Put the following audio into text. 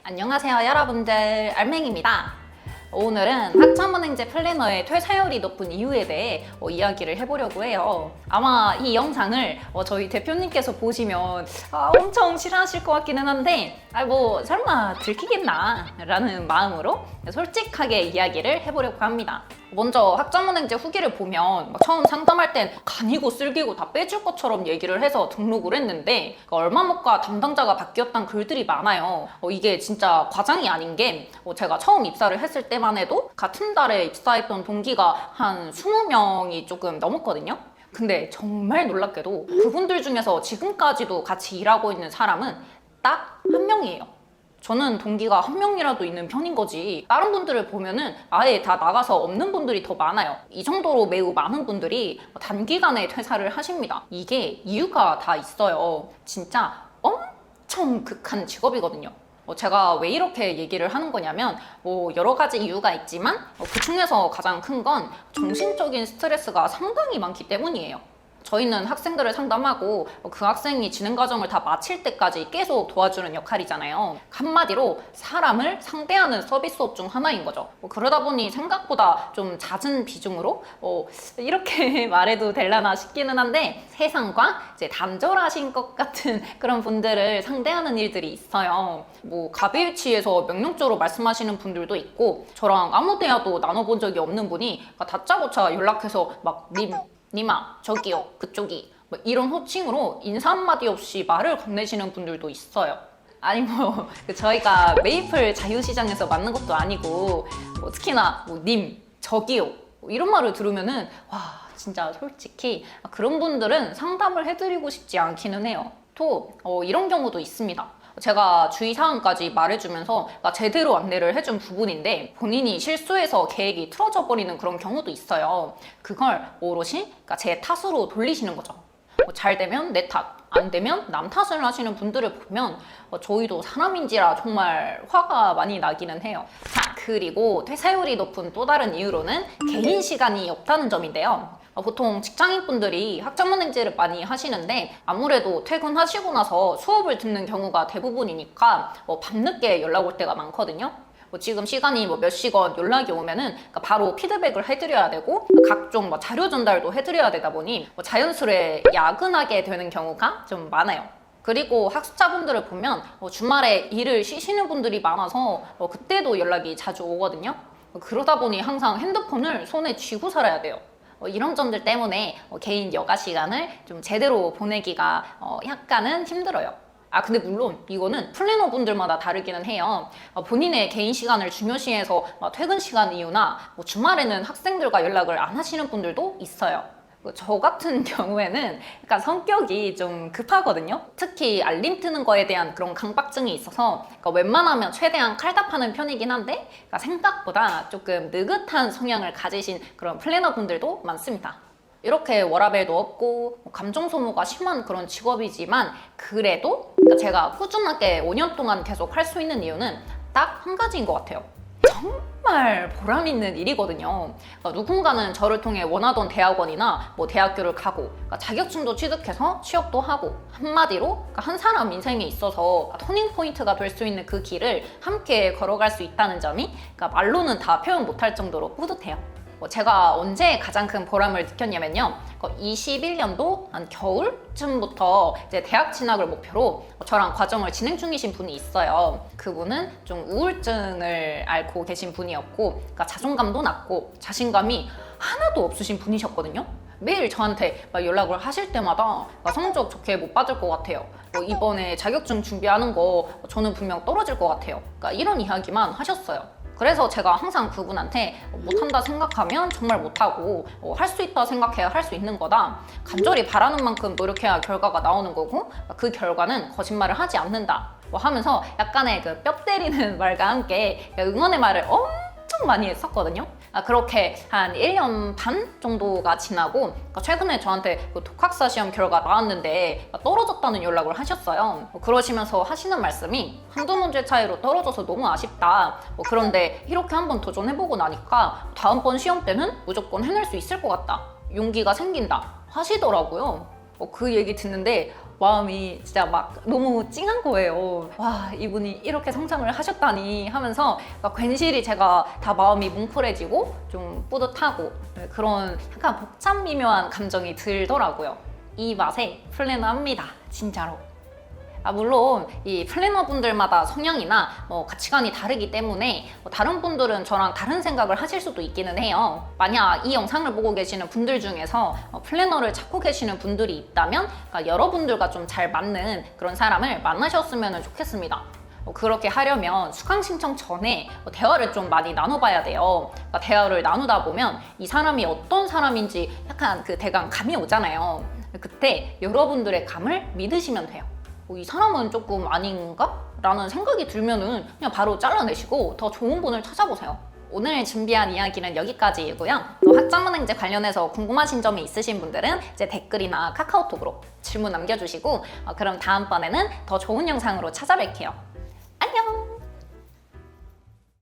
안녕하세요 여러분들, 알맹입니다. 오늘은 학점은행제 플래너의 퇴사율이 높은 이유에 대해 이야기를 해보려고 해요. 아마 이 영상을 저희 대표님께서 보시면 엄청 싫어하실 것 같기는 한데 뭐 설마 들키겠나 라는 마음으로 솔직하게 이야기를 해보려고 합니다. 먼저 학점은행제 후기를 보면 처음 상담할 땐 간이고 쓸기고 다 빼줄 것처럼 얘기를 해서 등록을 했는데 얼마 못 가 담당자가 바뀌었다는 글들이 많아요. 이게 진짜 과장이 아닌 게 제가 처음 입사를 했을 때만 해도 같은 달에 입사했던 동기가 한 20명이 조금 넘었거든요. 근데 정말 놀랍게도 그분들 중에서 지금까지도 같이 일하고 있는 사람은 딱 한 명이에요. 저는 동기가 한 명이라도 있는 편인 거지 다른 분들을 보면은 아예 다 나가서 없는 분들이 더 많아요. 이 정도로 매우 많은 분들이 단기간에 퇴사를 하십니다. 이게 이유가 다 있어요. 진짜 엄청 극한 직업이거든요. 제가 왜 이렇게 얘기를 하는 거냐면 여러 가지 이유가 있지만 그 중에서 가장 큰 건 정신적인 스트레스가 상당히 많기 때문이에요. 저희는 학생들을 상담하고 그 학생이 진행 과정을 다 마칠 때까지 계속 도와주는 역할이잖아요. 한마디로 사람을 상대하는 서비스업 중 하나인 거죠. 그러다 보니 생각보다 좀 잦은 비중으로 이렇게 말해도 될라나 싶기는 한데 세상과 이제 단절하신 것 같은 그런 분들을 상대하는 일들이 있어요. 갑의일치에서 명령조로 말씀하시는 분들도 있고 저랑 아무 대화도 나눠본 적이 없는 분이 다짜고짜 연락해서 님아 저기요 그쪽이 이런 호칭으로 인사 한마디 없이 말을 건네시는 분들도 있어요. 아니 저희가 메이플 자유시장에서 만난 것도 아니고 특히나 님 저기요 이런 말을 들으면은 와 진짜 솔직히 그런 분들은 상담을 해드리고 싶지 않기는 해요. 또 이런 경우도 있습니다. 제가 주의사항까지 말해주면서 제대로 안내를 해준 부분인데 본인이 실수해서 계획이 틀어져 버리는 그런 경우도 있어요. 그걸 오롯이 제 탓으로 돌리시는 거죠. 잘 되면 내 탓, 안 되면 남 탓을 하시는 분들을 보면 저희도 사람인지라 정말 화가 많이 나기는 해요. 자, 그리고 퇴사율이 높은 또 다른 이유로는 개인 시간이 없다는 점인데요. 보통 직장인분들이 학점은행제를 많이 하시는데 아무래도 퇴근하시고 나서 수업을 듣는 경우가 대부분이니까 밤늦게 연락 올 때가 많거든요. 지금 시간이 몇 시건 연락이 오면은 바로 피드백을 해드려야 되고 각종 자료 전달도 해드려야 되다 보니 자연스레 야근하게 되는 경우가 좀 많아요. 그리고 학습자분들을 보면 주말에 일을 쉬시는 분들이 많아서 그때도 연락이 자주 오거든요. 그러다 보니 항상 핸드폰을 손에 쥐고 살아야 돼요. 이런 점들 때문에 개인 여가 시간을 좀 제대로 보내기가 약간은 힘들어요. 근데 물론 이거는 플래너 분들마다 다르기는 해요. 본인의 개인 시간을 중요시해서 퇴근 시간 이후나 주말에는 학생들과 연락을 안 하시는 분들도 있어요. 저 같은 경우에는 약간 성격이 좀 급하거든요. 특히 알림 뜨는 거에 대한 그런 강박증이 있어서 웬만하면 최대한 칼답하는 편이긴 한데 생각보다 조금 느긋한 성향을 가지신 그런 플래너 분들도 많습니다. 이렇게 워라밸도 없고 감정 소모가 심한 그런 직업이지만 그래도 제가 꾸준하게 5년 동안 계속 할 수 있는 이유는 딱 한 가지인 것 같아요. 정말 보람 있는 일이거든요. 누군가는 저를 통해 원하던 대학원이나 대학교를 가고 자격증도 취득해서 취업도 하고 한마디로 한 사람 인생에 있어서 터닝포인트가 될 수 있는 그 길을 함께 걸어갈 수 있다는 점이 말로는 다 표현 못할 정도로 뿌듯해요. 제가 언제 가장 큰 보람을 느꼈냐면요. 21년도 한 겨울쯤부터 이제 대학 진학을 목표로 저랑 과정을 진행 중이신 분이 있어요. 그분은 좀 우울증을 앓고 계신 분이었고 자존감도 낮고 자신감이 하나도 없으신 분이셨거든요. 매일 저한테 연락을 하실 때마다 성적 좋게 못 받을 것 같아요. 이번에 자격증 준비하는 거 저는 분명 떨어질 것 같아요. 이런 이야기만 하셨어요. 그래서 제가 항상 그분한테 못한다 생각하면 정말 못하고 할 수 있다 생각해야 할 수 있는 거다. 간절히 바라는 만큼 노력해야 결과가 나오는 거고 그 결과는 거짓말을 하지 않는다 하면서 약간의 뼈 때리는 말과 함께 응원의 말을 엄청 많이 했었거든요. 그렇게 한 1년 반 정도가 지나고 최근에 저한테 독학사 시험 결과 나왔는데 떨어졌다는 연락을 하셨어요. 그러시면서 하시는 말씀이 한두 문제 차이로 떨어져서 너무 아쉽다. 그런데 이렇게 한번 도전해보고 나니까 다음번 시험 때는 무조건 해낼 수 있을 것 같다. 용기가 생긴다 하시더라고요. 그 얘기 듣는데 마음이 진짜 막 너무 찡한 거예요. 와, 이분이 이렇게 성장을 하셨다니 하면서 막 괜시리 제가 다 마음이 뭉클해지고 좀 뿌듯하고 그런 약간 복잡 미묘한 감정이 들더라고요. 이 맛에 플래너합니다. 진짜로. 물론 이 플래너분들마다 성향이나 가치관이 다르기 때문에 다른 분들은 저랑 다른 생각을 하실 수도 있기는 해요. 만약 이 영상을 보고 계시는 분들 중에서 플래너를 찾고 계시는 분들이 있다면 그러니까 여러분들과 좀 잘 맞는 그런 사람을 만나셨으면 좋겠습니다. 그렇게 하려면 수강 신청 전에 대화를 좀 많이 나눠봐야 돼요. 그러니까 대화를 나누다 보면 이 사람이 어떤 사람인지 약간 그 대강 감이 오잖아요. 그때 여러분들의 감을 믿으시면 돼요. 이 사람은 조금 아닌가? 라는 생각이 들면은 그냥 바로 잘라내시고 더 좋은 분을 찾아보세요. 오늘 준비한 이야기는 여기까지이고요. 또 학점은행제 관련해서 궁금하신 점이 있으신 분들은 이제 댓글이나 카카오톡으로 질문 남겨주시고 그럼 다음번에는 더 좋은 영상으로 찾아뵐게요. 안녕!